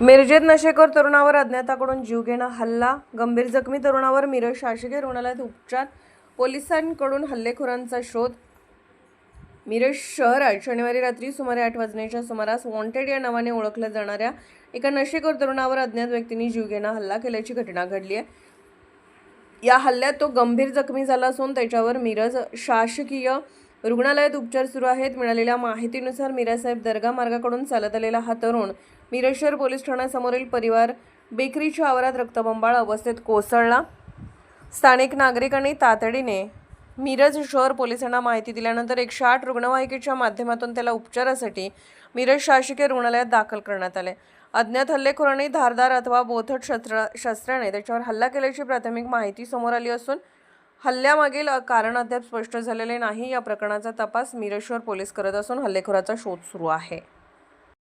मिरजेत नशेखोर तरुणावर अज्ञाताकडून जीवघेणा हल्ला, गंभीर जखमी तरुणावर मिरज शासकीय रुग्णालयात उपचार, पोलिसांकडून हल्लेखोरांचा शोध। मिरज शहरात शनिवारी रात्री सुमारे 8 वाजण्याच्या सुमारास वॉन्टेड या नावाने ओळखल्या जाणाऱ्या एका नशेखोर तरुणावर अज्ञात व्यक्तींनी जीवघेणा हल्ला केल्याची घटना घडली आहे। या हल्ल्यात तो गंभीर जखमी झाला असून त्याच्यावर मिरज शासकीय रुग्णालयात उपचार सुरू आहेत। मिळालेल्या माहितीनुसार मीरासाहेब दर्गा मार्गाकडून चालत आलेला हा तरुण मिरज शहर पोलीस ठाण्यासमोरील परिवार बेकरीच्या आवारात रक्तबंबाळ अवस्थेत कोसळला। स्थानिक नागरिकांनी तातडीने मिरज शहर पोलिसांना माहिती दिल्यानंतर 108 रुग्णवाहिकेच्या माध्यमातून त्याला उपचारासाठी मिरज शासकीय रुग्णालयात दाखल करण्यात आले। अज्ञात हल्लेखोरांनी धारदार अथवा बोथट शस्त्राने त्याच्यावर हल्ला केल्याची प्राथमिक माहिती समोर आली असून हल्ल्यामागील कारण अद्याप स्पष्ट झालेले नाही। या प्रकरणाचा तपास मिरज शहर पोलीस करत असून हल्लेखोराचा शोध सुरू आहे।